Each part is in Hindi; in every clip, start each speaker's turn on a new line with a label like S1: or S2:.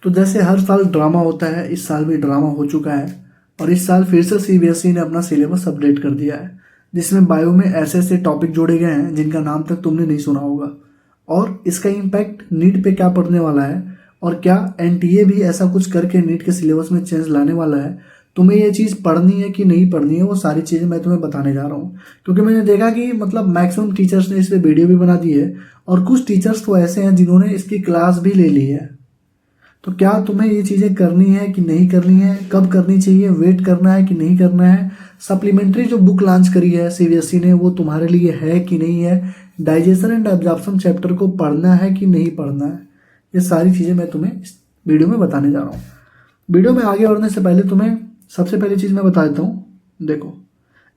S1: तो जैसे हर साल ड्रामा होता है, इस साल भी ड्रामा हो चुका है और इस साल फिर से सीबीएसई ने अपना सिलेबस अपडेट कर दिया है, जिसमें बायो में ऐसे ऐसे टॉपिक जोड़े गए हैं जिनका नाम तक तुमने नहीं सुना होगा। और इसका इम्पैक्ट नीट पे क्या पड़ने वाला है और क्या एनटीए भी ऐसा कुछ करके नीट के सिलेबस में चेंज लाने वाला है, तुम्हें ये चीज़ पढ़नी है कि नहीं पढ़नी है, वो सारी चीज़ें मैं तुम्हें बताने जा रहा हूँ। क्योंकि मैंने देखा कि मतलब मैक्सिमम टीचर्स ने इस पर वीडियो भी बना दी है और कुछ टीचर्स तो ऐसे हैं जिन्होंने इसकी क्लास भी ले ली है। तो क्या तुम्हें ये चीज़ें करनी है कि नहीं करनी है, कब करनी चाहिए, वेट करना है कि नहीं करना है, सप्लीमेंट्री जो बुक लॉन्च करी है सीबीएसई ने वो तुम्हारे लिए है कि नहीं है, डाइजेशन एंड एब्जॉर्प्शन चैप्टर को पढ़ना है कि नहीं पढ़ना है, ये सारी चीज़ें मैं तुम्हें इस वीडियो में बताने जा रहा हूँ। वीडियो में आगे बढ़ने से पहले तुम्हें सबसे पहली चीज़ मैं बता देता हूँ। देखो,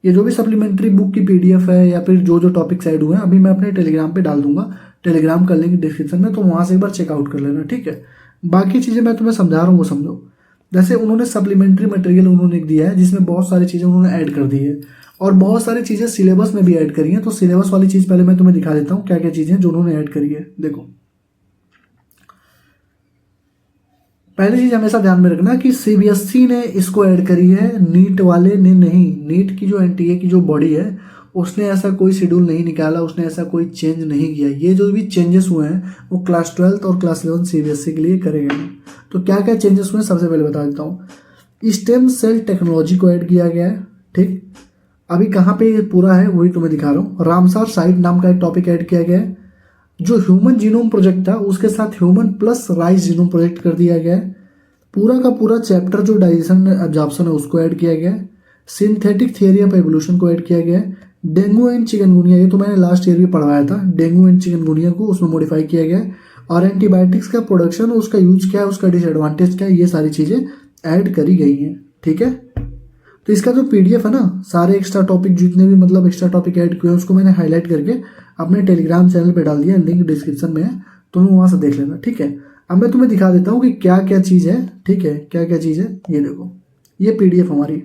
S1: ये जो भी सप्लीमेंट्री बुक की पीडीएफ है या फिर जो जो टॉपिक्स ऐड हुए हैं अभी मैं अपने टेलीग्राम पे डाल दूंगा। टेलीग्राम का लिंक डिस्क्रिप्शन में, तो वहाँ से एक बार चेकआउट कर लेना, ठीक है। बाकी चीज़ें मैं तुम्हें समझा रहा हूँ वो समझो। जैसे उन्होंने सप्लीमेंट्री मटेरियल उन्होंने दिया है जिसमें बहुत सारी चीज़ें उन्होंने ऐड कर दी है और बहुत सारी चीज़ें सिलेबस में भी ऐड करी हैं। तो सिलेबस वाली चीज़ पहले मैं तुम्हें दिखा देता हूँ क्या क्या चीज़ें जो उन्होंने ऐड करी है। देखो, पहली चीज़ हमेशा ध्यान में रखना कि सीबीएसई ने इसको ऐड करी है, नीट वाले ने नहीं। नीट की जो एनटीए की जो बॉडी है उसने ऐसा कोई शेड्यूल नहीं निकाला, उसने ऐसा कोई चेंज नहीं किया। ये जो भी चेंजेस हुए हैं वो क्लास 12 और क्लास 11 सीबीएसई के लिए करे गए हैं। तो क्या क्या चेंजेस हुए सबसे पहले बता देता हूँ। स्टेम सेल टेक्नोलॉजी को ऐड किया गया है, ठीक। अभी कहाँ पे ये पूरा है वही तुम्हें दिखा रहा हूँ। रामसार साइट नाम का एक टॉपिक ऐड किया गया है। जो ह्यूमन जीनोम प्रोजेक्ट था उसके साथ human plus rice genome project कर दिया गया है। पूरा का पूरा चैप्टर जो डाइजेशन एब्जॉर्प्शन है उसको ऐड किया गया है। सिंथेटिक थियरी ऑफ एवोल्यूशन को ऐड किया गया है। डेंगू एंड चिकनगुनिया, ये तो मैंने लास्ट ईयर भी पढ़वाया था, डेंगू एंड चिकनगुनिया को उसमें मॉडिफाई किया गया है। और एंटीबायोटिक्स का प्रोडक्शन, उसका यूज क्या है, उसका डिसएडवांटेज क्या है, ये सारी चीज़ें ऐड करी गई हैं, ठीक है। तो इसका जो पीडीएफ है ना, सारे एक्स्ट्रा टॉपिक जितने भी मतलब एक्स्ट्रा टॉपिक ऐड किए हैं उसको मैंने हाईलाइट करके अपने टेलीग्राम चैनल पे डाल दिया, लिंक डिस्क्रिप्शन में है, तुम वहाँ से देख लेना, ठीक है। अब मैं तुम्हें दिखा देता हूँ कि क्या क्या चीज़ है, ठीक है, क्या क्या चीज़ है। ये देखो, ये पीडीएफ हमारी,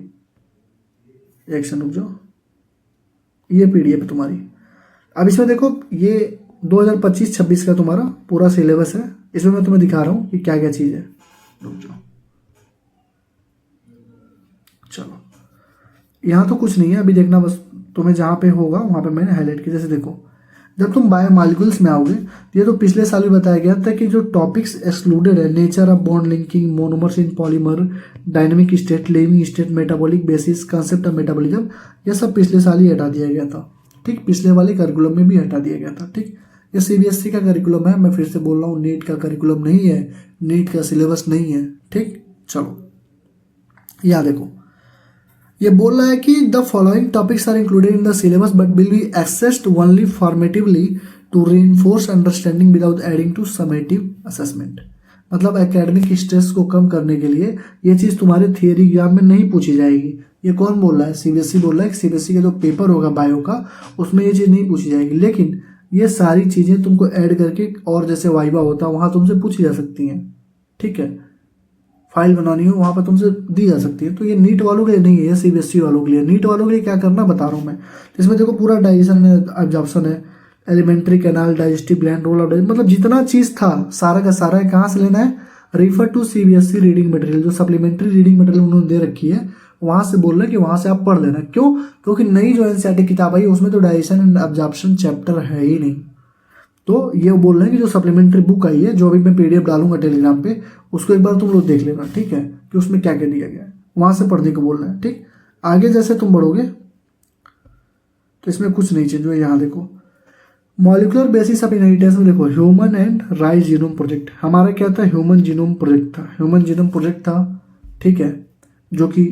S1: एक सेकंड रुक जाओ, ये पीडीएफ है तुम्हारी। अब इसमें देखो, ये 2025-26 का तुम्हारा पूरा सिलेबस है। इसमें मैं तुम्हें दिखा रहा हूँ कि क्या क्या चीज़ है। रुक जाओ, चलो, यहाँ तो कुछ नहीं है अभी, देखना बस तुम्हें जहाँ पे होगा वहाँ पे मैंने हाईलाइट किया। जैसे देखो, जब तुम बायोमॉलिक्यूल्स में आओगे ये तो पिछले साल भी बताया गया था कि जो टॉपिक्स एक्सक्लूडेड है, nature of bond linking, monomers in polymer, dynamic state, living state, metabolic basis, concept of metabolism, ये सब पिछले साल ही हटा दिया गया था, ठीक। पिछले वाले करिकुलम में भी हटा दिया गया था, ठीक। ये सीबीएसई का करिकुलम है, मैं फिर से बोल रहा हूँ, नीट का करिकुलम नहीं है, नीट का सिलेबस नहीं है, ठीक। चलो, यहाँ देखो, ये बोल रहा है कि the following topics are included in the syllabus but will be assessed only formatively to reinforce understanding without adding to summative assessment. मतलब एकेडमिक स्ट्रेस को कम करने के लिए ये चीज़ तुम्हारे थियरी एग्जाम में नहीं पूछी जाएगी। ये कौन बोल रहा है? सीबीएसई बोल रहा है कि सीबीएसई का जो पेपर होगा बायो का उसमें ये चीज़ नहीं पूछी जाएगी, लेकिन ये सारी चीज़ें तुमको ऐड करके और जैसे वाइवा होता है वहाँ तुमसे पूछी जा सकती हैं, ठीक है। फाइल बनानी हो वहाँ पर तुमसे दी जा सकती है। तो ये नीट वालों के लिए नहीं है, ये सीबीएसई वालों के लिए। नीट वालों के लिए क्या करना बता रहा हूँ मैं। इसमें देखो, पूरा डाइजेशन एब्जॉर्प्शन है, alimentary canal, digestive gland, role of, मतलब जितना चीज़ था सारा का सारा है। कहाँ से लेना है? Refer to CBSE reading material, जो सप्लीमेंट्री रीडिंग मटेरियल उन्होंने दे रखी है वहाँ से बोल रहे हैं कि वहाँ से आप पढ़ लेना। क्यों? क्योंकि नई जो एनसीईआरटी किताब आई उसमें तो डाइजेशन एंड एब्जॉर्प्शन चैप्टर है ही नहीं। तो ये बोल रहे हैं कि जो सप्लीमेंट्री बुक आई है, जो अभी मैं पीडीएफ डालूंगा टेलीग्राम पे, उसको एक बार तुम लोग देख लेना, ठीक है, कि उसमें क्या क्या दिया गया है, वहां से पढ़ने को बोल रहे हैं, ठीक। आगे जैसे तुम बढ़ोगे तो इसमें कुछ नहीं चेंज हुआ। यहाँ देखो, मॉलिक्यूलर बेसिस ऑफ इनहेरिटेंस में देखो, human and rice genome project. हमारा क्या था? ह्यूमन जीनोम प्रोजेक्ट था, ह्यूमन जीनोम प्रोजेक्ट था, ठीक है, जो कि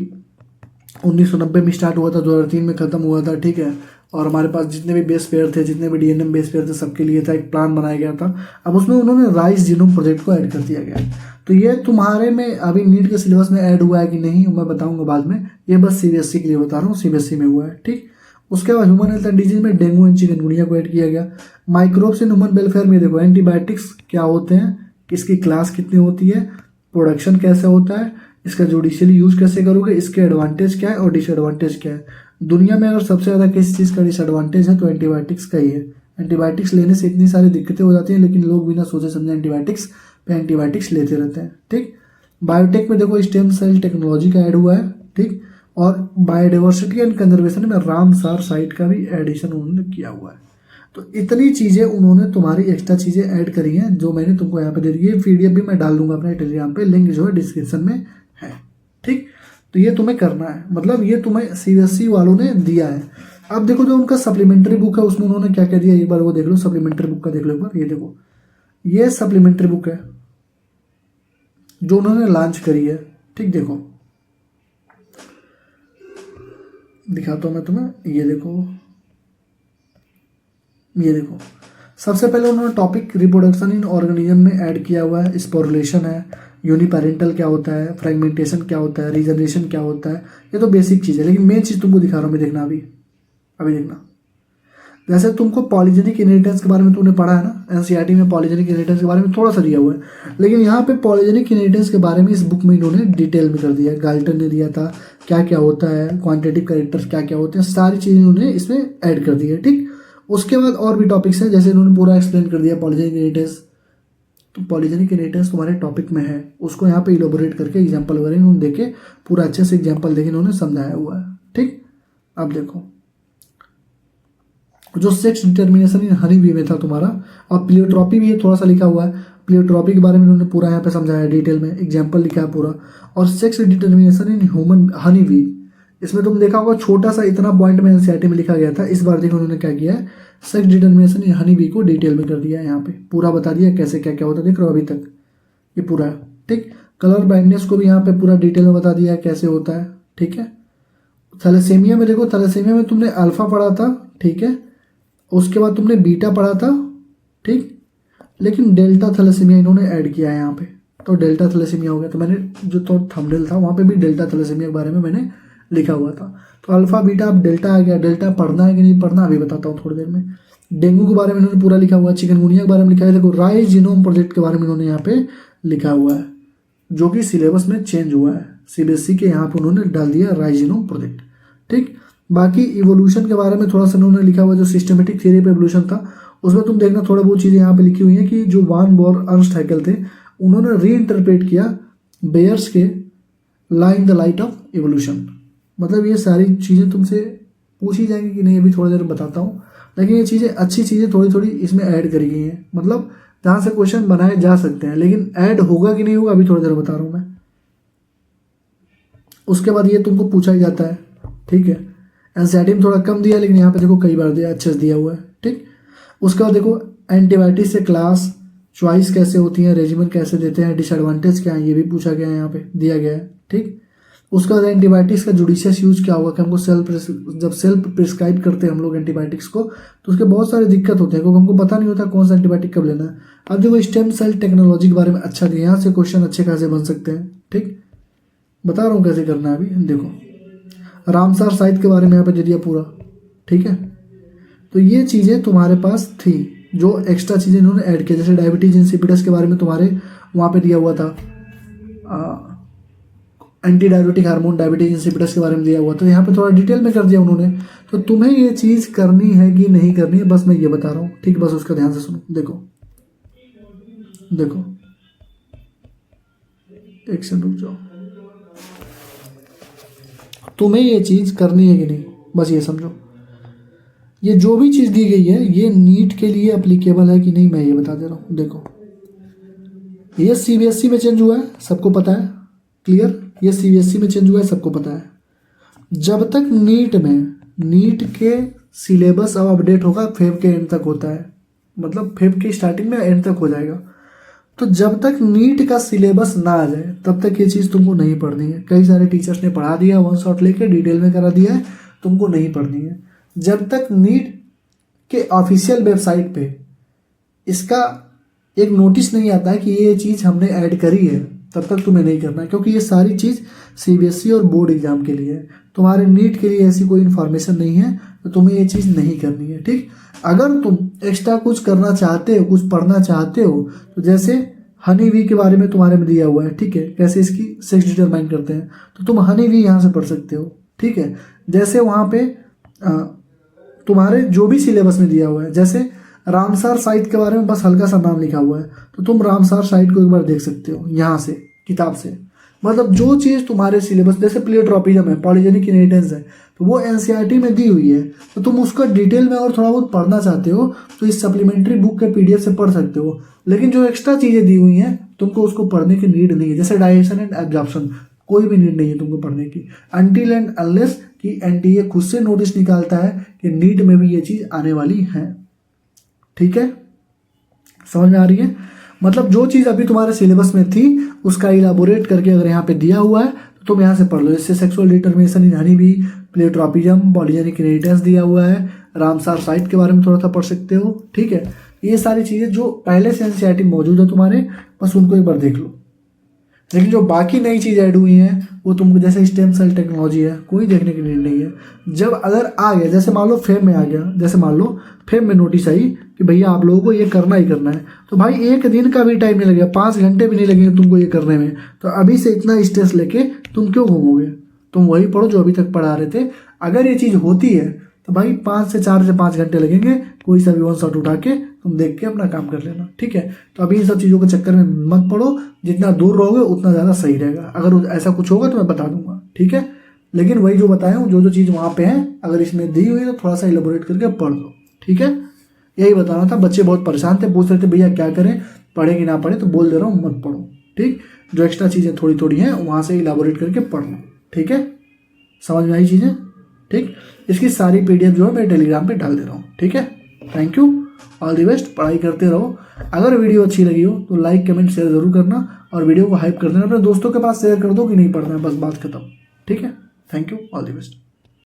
S1: 1990 में स्टार्ट हुआ था, 2003 में खत्म हुआ था, ठीक है। और हमारे पास जितने भी बेस पेयर थे, जितने भी डीएनएम बेस पेयर थे, सबके लिए था, एक प्लान बनाया गया था। अब उसमें उन्होंने राइस जीनोम प्रोजेक्ट को ऐड कर दिया गया। तो ये तुम्हारे में अभी नीट के सिलेबस में ऐड हुआ है कि नहीं मैं बताऊंगा बाद में, ये बस सीबीएसई के लिए बता रहा हूँ, सीबीएसई में हुआ है, ठीक। उसके बाद ह्यूमन हेल्थ एंड डिजीज में डेंगू एंड चिकनगुनिया को ऐड किया गया। माइक्रोब्स इन ह्यूमन वेलफेयर में देखो, एंटीबायोटिक्स क्या होते हैं, किसकी क्लास कितनी होती है, प्रोडक्शन कैसे होता है, इसका जुडिशियली यूज कैसे करोगे, इसके एडवांटेज क्या है और डिसएडवांटेज क्या है। दुनिया में अगर सबसे ज़्यादा किसी चीज़ का डिसएडवांटेज है तो एंटीबायोटिक्स का ही है। एंटीबायोटिक्स लेने से इतनी सारी दिक्कतें हो जाती हैं, लेकिन लोग बिना सोचे समझे एंटीबायोटिक्स पे एंटीबायोटिक्स लेते रहते हैं। ठीक, बायोटेक में देखो स्टेम सेल टेक्नोलॉजी का ऐड हुआ है। ठीक, और बायोडाइवर्सिटी एंड कंजर्वेशन में रामसार साइट का भी एडिशन उन्होंने किया हुआ है। तो इतनी चीज़ें उन्होंने तुम्हारी एक्स्ट्रा चीज़ें ऐड करी हैं जो मैंने तुमको यहाँ पे दे दी। ये पीडीएफ भी मैं डाल दूंगा अपने टेलीग्राम पे, लिंक जो है डिस्क्रिप्शन में है। ठीक, तो ये तुम्हें करना है, मतलब ये तुम्हें सीबीएसई वालों ने दिया है। अब देखो जो उनका सप्लीमेंट्री बुक है उसमें उन्होंने क्या क्या दिया, एक बार वो देख लो। सप्लीमेंट्री बुक का देख लो एक बार, ये देखो, ये सप्लीमेंट्री बुक है जो उन्होंने लॉन्च करी है। ठीक, देखो दिखाता हूँ मैं तुम्हें, ये देखो, ये देखो। सबसे पहले उन्होंने टॉपिक रिप्रोडक्शन इन ऑर्गेनिज्म में ऐड किया हुआ है। स्पोरुलेशन है, यूनिपेरेंटल क्या होता है, फ्रेगमेंटेशन क्या होता है, रीजनरेशन क्या होता है, ये तो बेसिक चीज़ है। लेकिन मेन चीज़ तुमको दिखा रहा हूँ मैं, देखना अभी देखना। जैसे तुमको पॉलीजेनिक इनहेरिटेंस के बारे में तुमने पढ़ा है ना, एनसीईआरटी में पॉलीजेनिक इनहेरिटेंस के बारे में थोड़ा सा दिया हुआ है, लेकिन यहाँ पे पॉलीजेनिक इनहेरिटेंस के बारे में इस बुक में इन्होंने डिटेल में कर दिया है। गाल्टन ने दिया था क्या क्या होता है, क्वांटिटेटिव कैरेक्टर्स क्या क्या होते हैं, सारी चीज़ें इन्होंने इसमें ऐड कर दी है। ठीक, उसके बाद और भी टॉपिक्स हैं, जैसे इन्होंने पूरा एक्सप्लेन कर दिया पॉलीजेनिक इनहेरिटेंस। तो पॉलीजेनिक इनहेरिटेंस तुम्हारे टॉपिक में है, उसको यहाँ पे इलोबोरेट करके एग्जाम्पल वगैरह इन्होंने देके पूरा अच्छे से एग्जाम्पल देके इन्होंने समझाया हुआ है। ठीक, अब देखो जो sex determination in honey B में था तुम्हारा, और प्लियोट्रॉपी भी थोड़ा सा लिखा हुआ है। प्लियोट्रॉपी के बारे में इन्होंने पूरा यहाँ पे समझाया है डिटेल में, एग्जाम्पल लिखा है पूरा। और sex determination in human honey bee, इसमें तुम देखा होगा छोटा सा इतना पॉइंट में एनसीईआरटी में लिखा गया था। इस बार देखो उन्होंने क्या किया है, sex determination in honey B को डिटेल में कर दिया है, यहाँ पे पूरा बता दिया कैसे क्या क्या होता है। देख रहे हो अभी तक ये पूरा है। ठीक, कलर ब्लाइंडनेस को भी यहाँ पे पूरा डिटेल में बता दिया है कैसे होता है। ठीक है, थैलेसीमिया में देखो, थैलेसीमिया में तुमने अल्फा पढ़ा था। ठीक है, उसके बाद तुमने बीटा पढ़ा था। ठीक, लेकिन डेल्टा थैलेसीमिया इन्होंने ऐड किया है यहाँ पे, तो डेल्टा थैलेसीमिया हो गया। तो मैंने जो तो थंबनेल था वहाँ पे भी डेल्टा थैलेसीमिया के बारे में मैंने लिखा हुआ था। तो अल्फा बीटा अब डेल्टा आ गया। डेल्टा पढ़ना है कि नहीं पढ़ना अभी बताता हूँ थोड़ी देर में। डेंगू के बारे में इन्होंने पूरा लिखा हुआ है, चिकनगुनिया के बारे में लिखा है। देखो राइज जीनोम प्रोजेक्ट के बारे में इन्होंने यहाँ पे लिखा हुआ है, जो कि सिलेबस में चेंज हुआ है। सीबीएसई के यहाँ पे उन्होंने डाल दिया राइज जीनोम प्रोजेक्ट। ठीक, बाकी इवोल्यूशन के बारे में थोड़ा सा उन्होंने लिखा हुआ, जो सिस्टमेटिक थ्योरी पे इवोल्यूशन था उसमें तुम देखना थोड़ा बहुत चीज़ें यहाँ पे लिखी हुई हैं कि जो वान बोर अर्नस्ट हैकेल थे उन्होंने री इंटरप्रेट किया बेयर्स के law in the light of evolution. मतलब ये सारी चीज़ें तुमसे पूछी जाएंगी कि नहीं, अभी थोड़ी देर में बताता हूँ। लेकिन ये चीज़ें अच्छी चीज़ें थोड़ी थोड़ी इसमें ऐड करी गई हैं, मतलब जहाँ से क्वेश्चन बनाए जा सकते हैं। लेकिन ऐड होगा कि नहीं होगा अभी थोड़ी देर बता रहा हूँ मैं। उसके बाद ये तुमको पूछा ही जाता है। ठीक है, एनसीईआरटी में थोड़ा कम दिया, लेकिन यहाँ पे देखो कई बार दिया, अच्छे से दिया हुआ है। ठीक, उसके बाद देखो एंटीबायोटिक से क्लास चॉइस कैसे होती है, रेजिमेन कैसे देते हैं, डिसएडवांटेज क्या है, ये भी पूछा गया है, यहाँ पे दिया गया है। ठीक, उसके बाद एंटीबायोटिक्स का जुडिशियस यूज क्या होगा कि हमको जब सेल्फ प्रिस्क्राइब करते हैं हम लोग एंटीबायोटिक्स को, तो उसके बहुत सारे दिक्कत होते हैं क्योंकि हमको पता नहीं होता कौन सा एंटीबायोटिक कब लेना है। अब देखो स्टेम सेल टेक्नोलॉजी के बारे में अच्छा दिया, यहाँ से क्वेश्चन अच्छे खासे बन सकते हैं। ठीक, बता रहा हूँ कैसे करना है अभी। देखो रामसार साइट के बारे में यहाँ पे दे दिया पूरा। ठीक है, तो ये चीज़ें तुम्हारे पास थी जो एक्स्ट्रा चीज़ें इन्होंने ऐड किया। जैसे डायबिटीज इंसिपिडस के बारे में तुम्हारे वहाँ पे दिया हुआ था, anti diabetic hormone diabetes insipidus के बारे में दिया हुआ, तो यहाँ पे थोड़ा डिटेल में कर दिया उन्होंने। तो तुम्हें ये चीज़ करनी है कि नहीं करनी है, बस मैं ये बता रहा हूँ। ठीक, बस उसका ध्यान से सुनो। देखो देखो एक सेकंड रुक जाओ, तुम्हें ये चीज़ करनी है कि नहीं, बस ये समझो। ये जो भी चीज़ दी गई है ये नीट के लिए अप्लीकेबल है कि नहीं, मैं ये बता दे रहा हूँ। देखो ये सीबीएसई में चेंज हुआ है, सबको पता है, क्लियर। ये सीबीएसई में चेंज हुआ है, सबको पता है। जब तक नीट के सिलेबस अब अपडेट होगा, फेब के एंड तक होता है, मतलब फेब की स्टार्टिंग में एंड तक हो जाएगा। तो जब तक नीट का सिलेबस ना आ जाए तब तक ये चीज़ तुमको नहीं पढ़नी है। कई सारे टीचर्स ने पढ़ा दिया, वन शॉट लेके डिटेल में करा दिया है, तुमको नहीं पढ़नी है। जब तक नीट के ऑफिशियल वेबसाइट पे इसका एक नोटिस नहीं आता है कि ये चीज़ हमने ऐड करी है, तब तक तुम्हें नहीं करना है, क्योंकि ये सारी चीज़ सीबीएसई और बोर्ड एग्जाम के लिए है। तुम्हारे नीट के लिए ऐसी कोई इन्फॉर्मेशन नहीं है, तो तुम्हें ये चीज़ नहीं करनी है। ठीक, अगर तुम एक्स्ट्रा कुछ करना चाहते हो, कुछ पढ़ना चाहते हो, तो जैसे हनी वी के बारे में तुम्हारे में दिया हुआ है। ठीक है, कैसे इसकी सेक्स डिटरमाइन करते हैं, तो तुम हनी वी यहाँ से पढ़ सकते हो। ठीक है, जैसे वहाँ पे तुम्हारे जो भी सिलेबस में दिया हुआ है, जैसे रामसार साइट के बारे में बस हल्का सा नाम लिखा हुआ है, तो तुम रामसार साइट को एक बार देख सकते हो यहाँ से किताब से। मतलब जो चीज़ तुम्हारे सिलेबस, जैसे प्लेयोट्रॉपिज्म है, पॉलीजेनिक इनहेरिटेंस है, तो वो एनसीईआरटी में दी हुई है, तो तुम उसका डिटेल में और थोड़ा बहुत पढ़ना चाहते हो तो इस सप्लीमेंट्री बुक के पीडीएफ से पढ़ सकते हो। लेकिन जो एक्स्ट्रा चीज़ें दी हुई हैं तुमको उसको पढ़ने की नीड नहीं है, जैसे डाइजेशन एंड एब्जॉर्प्शन, कोई भी नीड नहीं है तुमको पढ़ने की, अनटिल एंड अनलेस कि एनटीए खुद से नोटिस निकालता है कि नीट में भी ये चीज़ आने वाली है। ठीक है, समझ में आ रही है? मतलब जो चीज़ अभी तुम्हारे सिलेबस में थी उसका इलाबोरेट करके अगर यहाँ पे दिया हुआ है तो तुम यहाँ से पढ़ लो। इससे sexual determination in honey bee, pleiotropism, polygenic inheritance दिया हुआ है, रामसार साइट के बारे में थोड़ा सा पढ़ सकते हो। ठीक है, ये सारी चीज़ें जो पहले से एनसीईआरटी मौजूद है तुम्हारे, बस उनको एक बार देख लो। लेकिन जो बाकी नई चीज़ ऐड हुई हैं वो तुमको, जैसे स्टेम सेल टेक्नोलॉजी है, कोई देखने की नीड नहीं है। जब अगर आ गया, जैसे मान लो फेम में आ गया, जैसे मान लो फेम में नोटिस आई कि भैया आप लोगों को ये करना ही करना है, तो भाई एक दिन का भी टाइम नहीं लगेगा, 5 घंटे भी नहीं लगेंगे तुमको ये करने में। तो अभी से इतना स्ट्रेस लेके तुम क्यों घूमोगे? तुम वही पढ़ो जो अभी तक पढ़ा रहे थे। अगर ये चीज़ होती है तो भाई 4 से 5 घंटे लगेंगे, कोई सा भी वन शॉट उठा के तुम देख के अपना काम कर लेना। ठीक है, तो अभी इन सब चीज़ों के चक्कर में मत पड़ो, जितना दूर रहोगे उतना ज़्यादा सही रहेगा। अगर ऐसा कुछ होगा तो मैं बता दूंगा। ठीक है, लेकिन वही जो बताया हूँ, जो जो चीज़ वहाँ पे है अगर इसमें दी हुई है तो थोड़ा सा इलेबोरेट करके पढ़ लो। ठीक है, यही बताना था। बच्चे बहुत परेशान थे, पूछ रहे थे भैया क्या करें, पढ़े कि ना पढ़े, तो बोल दे रहा हूँ मत पढ़ो। ठीक, जो एक्स्ट्रा चीज़ें थोड़ी थोड़ी हैं वहाँ से इलाबोरेट करके पढ़ लो। ठीक है, समझ में आई चीज़ें? ठीक, इसकी सारी पीडीएफ जो है मैं टेलीग्राम पे डाल दे रहा हूँ। ठीक है, thank you, all the best, पढ़ाई करते रहो। अगर वीडियो अच्छी लगी हो तो लाइक कमेंट शेयर जरूर करना, और वीडियो को हाइप कर देना, अपने दोस्तों के पास शेयर कर दो कि नहीं पढ़ना है, बस बात खत्म। ठीक है, thank you, all the best.